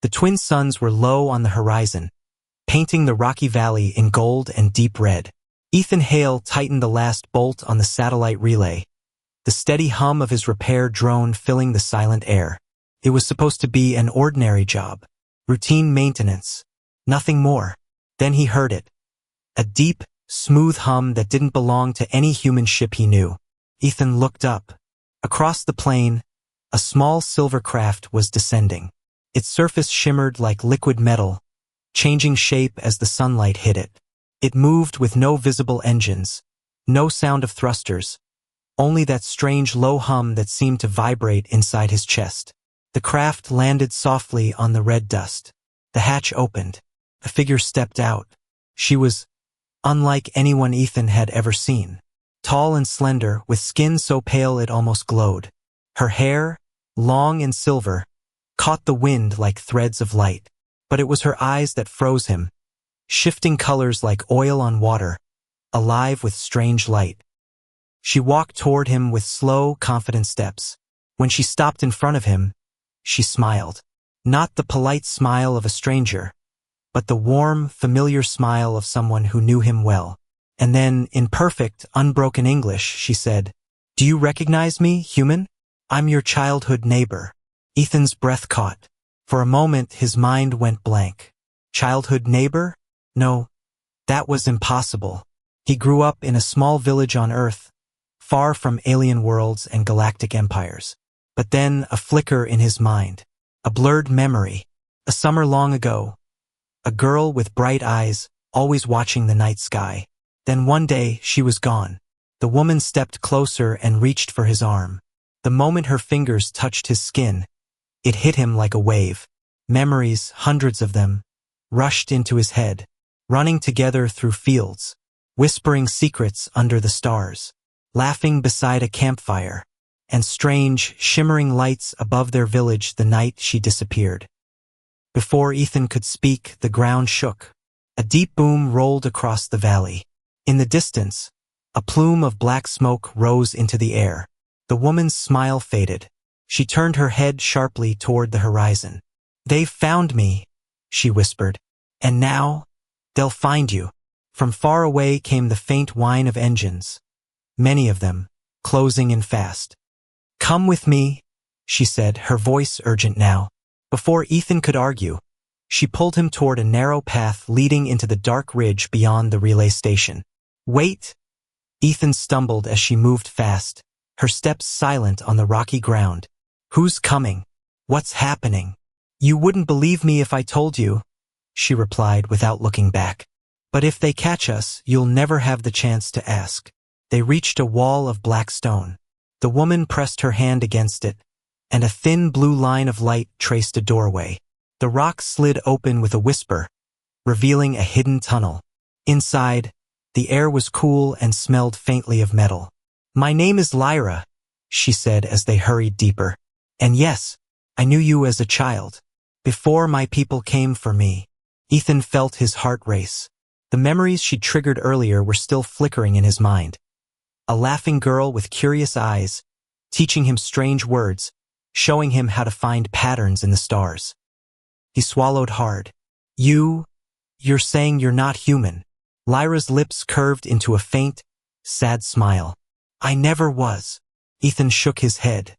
The twin suns were low on the horizon, painting the rocky valley in gold and deep red. Ethan Hale tightened the last bolt on the satellite relay, the steady hum of his repair drone filling the silent air. It was supposed to be an ordinary job, routine maintenance, nothing more. Then he heard it. A deep, smooth hum that didn't belong to any human ship he knew. Ethan looked up. Across the plain, a small silver craft was descending. Its surface shimmered like liquid metal, changing shape as the sunlight hit it. It moved with no visible engines, no sound of thrusters, only that strange low hum that seemed to vibrate inside his chest. The craft landed softly on the red dust. The hatch opened. A figure stepped out. She was unlike anyone Ethan had ever seen. Tall and slender, with skin so pale it almost glowed. Her hair, long and silver, caught the wind like threads of light. But it was her eyes that froze him, shifting colors like oil on water, alive with strange light. She walked toward him with slow, confident steps. When she stopped in front of him, she smiled. Not the polite smile of a stranger, but the warm, familiar smile of someone who knew him well. And then, in perfect, unbroken English, she said, "Do you recognize me, human? I'm your childhood neighbor." Ethan's breath caught. For a moment, his mind went blank. Childhood neighbor? No, that was impossible. He grew up in a small village on Earth, far from alien worlds and galactic empires. But then a flicker in his mind, a blurred memory, a summer long ago, a girl with bright eyes, always watching the night sky. Then one day she was gone. The woman stepped closer and reached for his arm. The moment her fingers touched his skin, it hit him like a wave. Memories, hundreds of them, rushed into his head, running together through fields, whispering secrets under the stars, laughing beside a campfire, and strange, shimmering lights above their village the night she disappeared. Before Ethan could speak, the ground shook. A deep boom rolled across the valley. In the distance, a plume of black smoke rose into the air. The woman's smile faded. She turned her head sharply toward the horizon. "They've found me," she whispered. "And now, they'll find you." From far away came the faint whine of engines, many of them, closing in fast. "Come with me," she said, her voice urgent now. Before Ethan could argue, she pulled him toward a narrow path leading into the dark ridge beyond the relay station. "Wait!" Ethan stumbled as she moved fast, her steps silent on the rocky ground. "Who's coming? What's happening?" "You wouldn't believe me if I told you," she replied without looking back. "But if they catch us, you'll never have the chance to ask." They reached a wall of black stone. The woman pressed her hand against it, and a thin blue line of light traced a doorway. The rock slid open with a whisper, revealing a hidden tunnel. Inside, the air was cool and smelled faintly of metal. "My name is Lyra," she said as they hurried deeper. "And yes, I knew you as a child. Before my people came for me." Ethan felt his heart race. The memories she'd triggered earlier were still flickering in his mind. A laughing girl with curious eyes, teaching him strange words, showing him how to find patterns in the stars. He swallowed hard. You're saying you're not human." Lyra's lips curved into a faint, sad smile. "I never was." Ethan shook his head.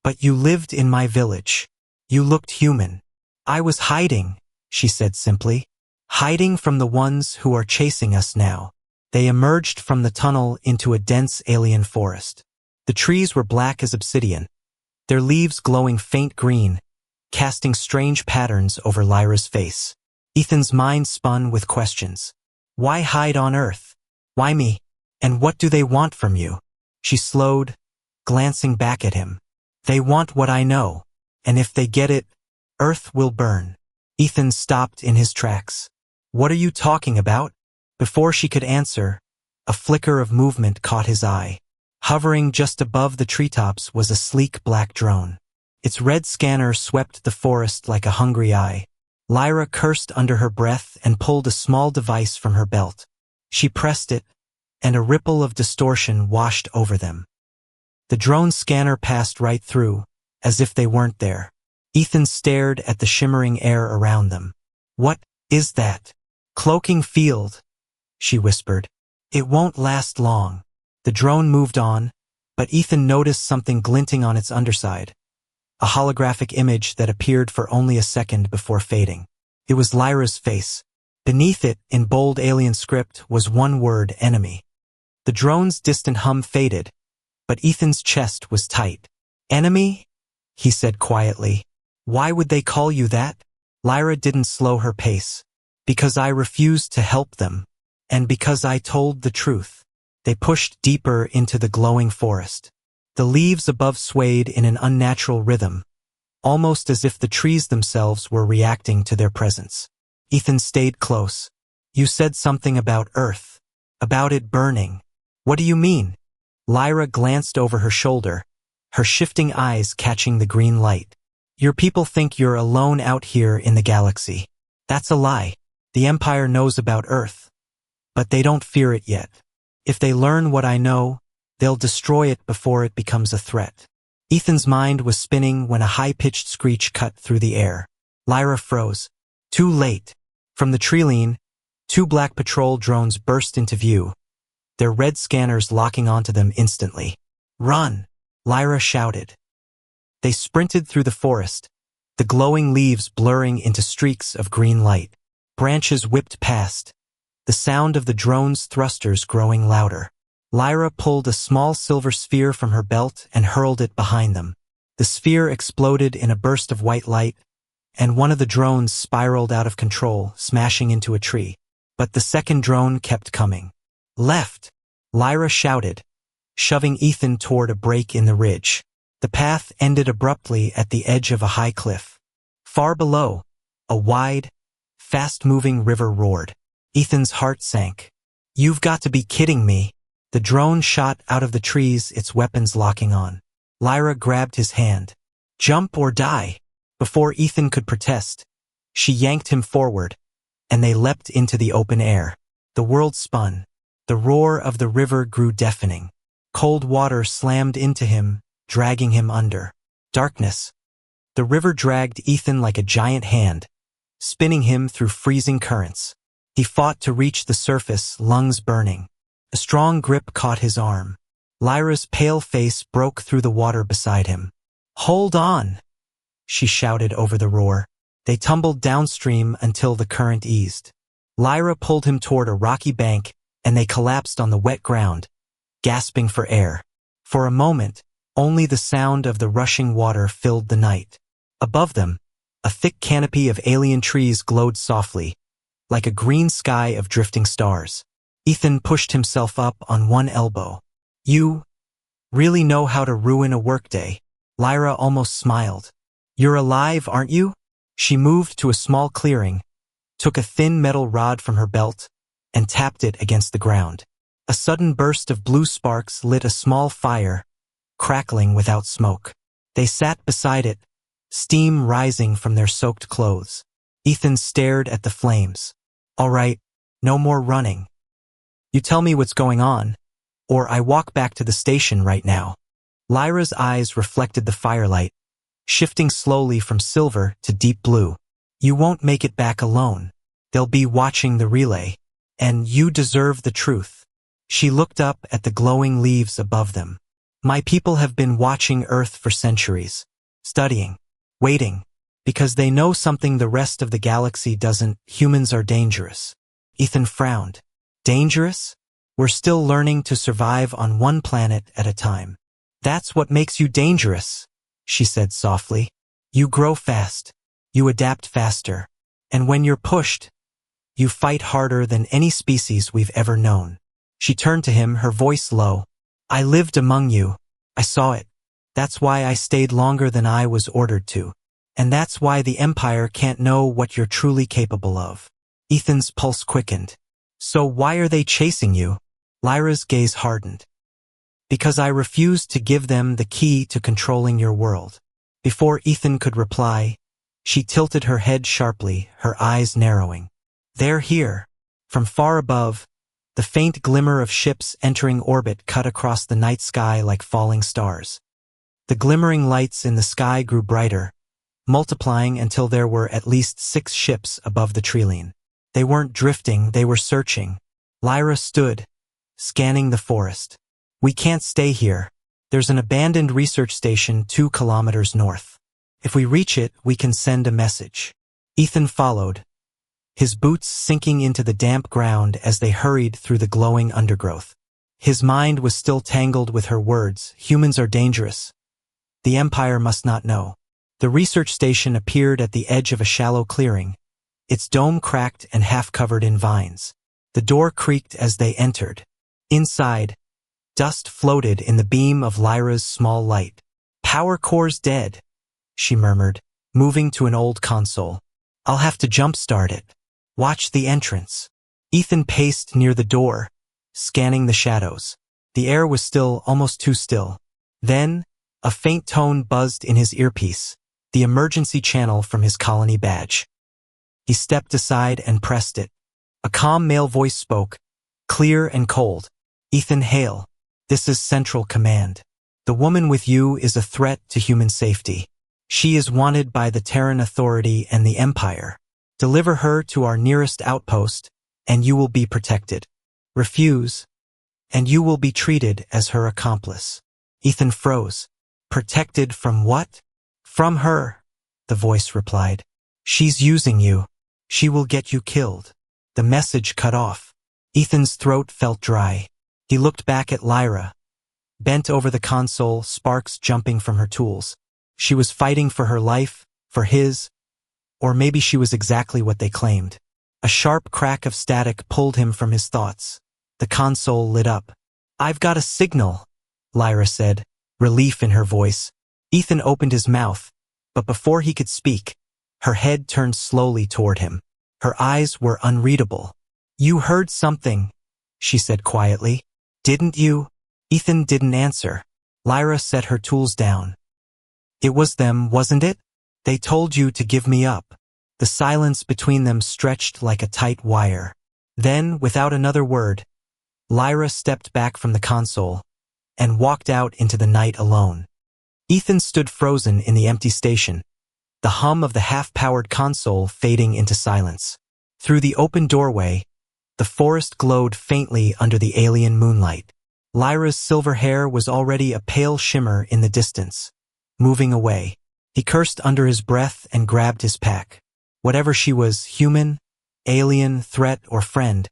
"But you lived in my village. You looked human." "I was hiding," she said simply. "Hiding from the ones who are chasing us now." They emerged from the tunnel into a dense alien forest. The trees were black as obsidian, their leaves glowing faint green, casting strange patterns over Lyra's face. Ethan's mind spun with questions. Why hide on Earth? Why me? And what do they want from you? She slowed, glancing back at him. "They want what I know, and if they get it, Earth will burn." Ethan stopped in his tracks. "What are you talking about?" Before she could answer, a flicker of movement caught his eye. Hovering just above the treetops was a sleek black drone. Its red scanner swept the forest like a hungry eye. Lyra cursed under her breath and pulled a small device from her belt. She pressed it, and a ripple of distortion washed over them. The drone scanner passed right through, as if they weren't there. Ethan stared at the shimmering air around them. What is that? Cloaking field, she whispered. It won't last long. The drone moved on, but Ethan noticed something glinting on its underside. A holographic image that appeared for only a second before fading. It was Lyra's face. Beneath it, in bold alien script, was one word: enemy. The drone's distant hum faded, but Ethan's chest was tight. Enemy? He said quietly. Why would they call you that? Lyra didn't slow her pace. Because I refused to help them. And because I told the truth. They pushed deeper into the glowing forest. The leaves above swayed in an unnatural rhythm, almost as if the trees themselves were reacting to their presence. Ethan stayed close. You said something about Earth. About it burning. What do you mean? Lyra glanced over her shoulder, her shifting eyes catching the green light. Your people think you're alone out here in the galaxy. That's a lie. The Empire knows about Earth. But they don't fear it yet. If they learn what I know, they'll destroy it before it becomes a threat. Ethan's mind was spinning when a high-pitched screech cut through the air. Lyra froze. Too late. From the treeline, 2 black patrol drones burst into view, their red scanners locking onto them instantly. Run! Lyra shouted. They sprinted through the forest, the glowing leaves blurring into streaks of green light. Branches whipped past, the sound of the drone's thrusters growing louder. Lyra pulled a small silver sphere from her belt and hurled it behind them. The sphere exploded in a burst of white light, and one of the drones spiraled out of control, smashing into a tree. But the second drone kept coming. Left! Lyra shouted, shoving Ethan toward a break in the ridge. The path ended abruptly at the edge of a high cliff. Far below, a wide, fast-moving river roared. Ethan's heart sank. You've got to be kidding me. The drone shot out of the trees, its weapons locking on. Lyra grabbed his hand. Jump or die. Before Ethan could protest, she yanked him forward, and they leapt into the open air. The world spun. The roar of the river grew deafening. Cold water slammed into him, dragging him under. Darkness. The river dragged Ethan like a giant hand, spinning him through freezing currents. He fought to reach the surface, lungs burning. A strong grip caught his arm. Lyra's pale face broke through the water beside him. Hold on! She shouted over the roar. They tumbled downstream until the current eased. Lyra pulled him toward a rocky bank, and they collapsed on the wet ground, gasping for air. For a moment, only the sound of the rushing water filled the night. Above them, a thick canopy of alien trees glowed softly, like a green sky of drifting stars. Ethan pushed himself up on one elbow. You really know how to ruin a workday. Lyra almost smiled. You're alive, aren't you? She moved to a small clearing, took a thin metal rod from her belt, and tapped it against the ground. A sudden burst of blue sparks lit a small fire, crackling without smoke. They sat beside it, steam rising from their soaked clothes. Ethan stared at the flames. All right, no more running. You tell me what's going on, or I walk back to the station right now. Lyra's eyes reflected the firelight, shifting slowly from silver to deep blue. You won't make it back alone. They'll be watching the relay. And you deserve the truth. She looked up at the glowing leaves above them. My people have been watching Earth for centuries, studying, waiting, because they know something the rest of the galaxy doesn't. Humans are dangerous. Ethan frowned. Dangerous? We're still learning to survive on one planet at a time. That's what makes you dangerous, she said softly. You grow fast. You adapt faster. And when you're pushed, you fight harder than any species we've ever known. She turned to him, her voice low. I lived among you. I saw it. That's why I stayed longer than I was ordered to. And that's why the Empire can't know what you're truly capable of. Ethan's pulse quickened. So why are they chasing you? Lyra's gaze hardened. Because I refused to give them the key to controlling your world. Before Ethan could reply, she tilted her head sharply, her eyes narrowing. They're here. From far above, the faint glimmer of ships entering orbit cut across the night sky like falling stars. The glimmering lights in the sky grew brighter, multiplying until there were at least 6 ships above the treeline. They weren't drifting, they were searching. Lyra stood, scanning the forest. We can't stay here. There's an abandoned research station 2 kilometers north. If we reach it, we can send a message. Ethan followed, his boots sinking into the damp ground as they hurried through the glowing undergrowth. His mind was still tangled with her words. Humans are dangerous. The Empire must not know. The research station appeared at the edge of a shallow clearing, its dome cracked and half covered in vines. The door creaked as they entered. Inside, dust floated in the beam of Lyra's small light. Power core's dead, she murmured, moving to an old console. I'll have to jump-start it. Watch the entrance. Ethan paced near the door, scanning the shadows. The air was still, almost too still. Then, a faint tone buzzed in his earpiece, the emergency channel from his colony badge. He stepped aside and pressed it. A calm male voice spoke, clear and cold. Ethan Hale, this is Central Command. The woman with you is a threat to human safety. She is wanted by the Terran Authority and the Empire. Deliver her to our nearest outpost, and you will be protected. Refuse, and you will be treated as her accomplice. Ethan froze. Protected from what? From her, the voice replied. She's using you. She will get you killed. The message cut off. Ethan's throat felt dry. He looked back at Lyra, bent over the console, sparks jumping from her tools. She was fighting for her life, for his, or maybe she was exactly what they claimed. A sharp crack of static pulled him from his thoughts. The console lit up. I've got a signal, Lyra said, relief in her voice. Ethan opened his mouth, but before he could speak, her head turned slowly toward him. Her eyes were unreadable. You heard something, she said quietly. Didn't you? Ethan didn't answer. Lyra set her tools down. It was them, wasn't it? They told you to give me up. The silence between them stretched like a tight wire. Then, without another word, Lyra stepped back from the console and walked out into the night alone. Ethan stood frozen in the empty station, the hum of the half-powered console fading into silence. Through the open doorway, the forest glowed faintly under the alien moonlight. Lyra's silver hair was already a pale shimmer in the distance, moving away. He cursed under his breath and grabbed his pack. Whatever she was, human, alien, threat, or friend,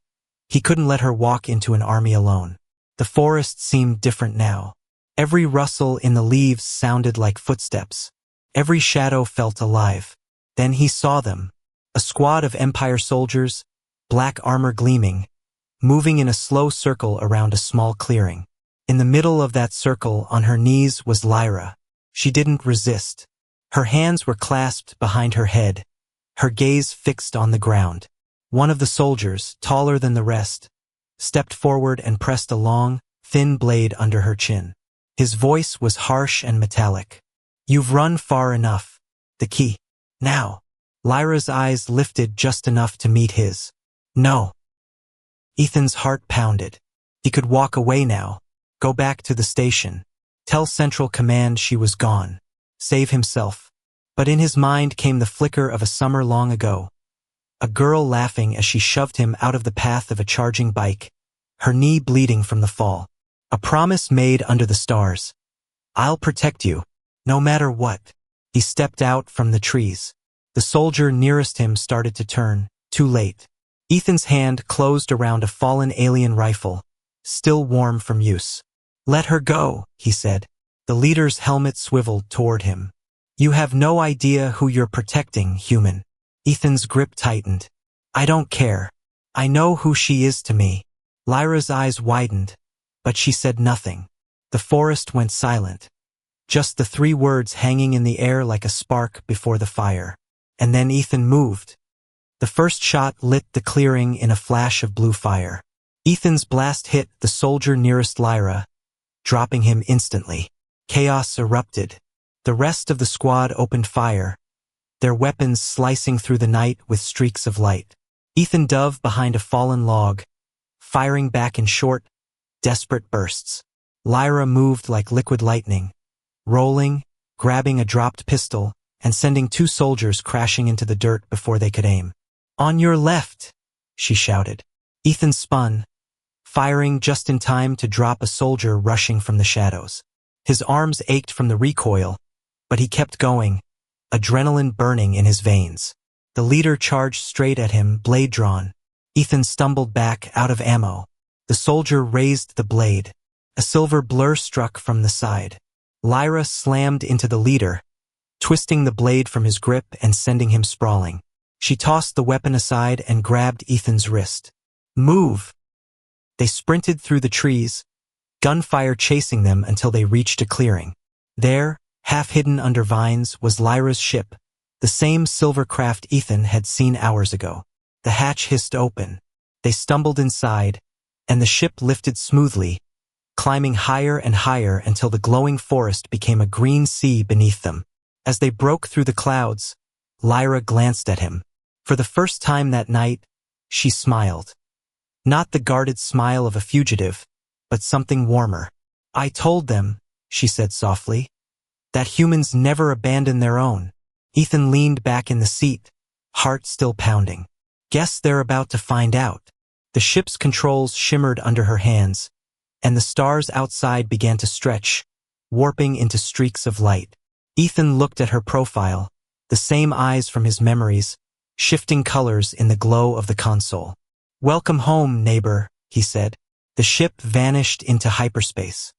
he couldn't let her walk into an army alone. The forest seemed different now. Every rustle in the leaves sounded like footsteps. Every shadow felt alive. Then he saw them. A squad of Empire soldiers, black armor gleaming, moving in a slow circle around a small clearing. In the middle of that circle, on her knees, was Lyra. She didn't resist. Her hands were clasped behind her head, her gaze fixed on the ground. One of the soldiers, taller than the rest, stepped forward and pressed a long, thin blade under her chin. His voice was harsh and metallic. You've run far enough. The key. Now. Lyra's eyes lifted just enough to meet his. No. Ethan's heart pounded. He could walk away now, go back to the station, tell Central Command she was gone, save himself. But in his mind came the flicker of a summer long ago. A girl laughing as she shoved him out of the path of a charging bike, her knee bleeding from the fall. A promise made under the stars. I'll protect you, no matter what. He stepped out from the trees. The soldier nearest him started to turn, too late. Ethan's hand closed around a fallen alien rifle, still warm from use. Let her go, he said. The leader's helmet swiveled toward him. You have no idea who you're protecting, human. Ethan's grip tightened. I don't care. I know who she is to me. Lyra's eyes widened, but she said nothing. The forest went silent. Just the 3 words hanging in the air like a spark before the fire. And then Ethan moved. The first shot lit the clearing in a flash of blue fire. Ethan's blast hit the soldier nearest Lyra, dropping him instantly. Chaos erupted. The rest of the squad opened fire, their weapons slicing through the night with streaks of light. Ethan dove behind a fallen log, firing back in short, desperate bursts. Lyra moved like liquid lightning, rolling, grabbing a dropped pistol, and sending 2 soldiers crashing into the dirt before they could aim. "On your left," she shouted. Ethan spun, firing just in time to drop a soldier rushing from the shadows. His arms ached from the recoil, but he kept going, adrenaline burning in his veins. The leader charged straight at him, blade drawn. Ethan stumbled back, out of ammo. The soldier raised the blade. A silver blur struck from the side. Lyra slammed into the leader, twisting the blade from his grip and sending him sprawling. She tossed the weapon aside and grabbed Ethan's wrist. "Move!" They sprinted through the trees, gunfire chasing them until they reached a clearing. There, half hidden under vines, was Lyra's ship, the same silver craft Ethan had seen hours ago. The hatch hissed open. They stumbled inside, and the ship lifted smoothly, climbing higher and higher until the glowing forest became a green sea beneath them. As they broke through the clouds, Lyra glanced at him. For the first time that night, she smiled. Not the guarded smile of a fugitive, but something warmer. "I told them," she said softly, "that humans never abandon their own." Ethan leaned back in the seat, heart still pounding. "Guess they're about to find out." The ship's controls shimmered under her hands, and the stars outside began to stretch, warping into streaks of light. Ethan looked at her profile, the same eyes from his memories, shifting colors in the glow of the console. "Welcome home, neighbor," he said. The ship vanished into hyperspace.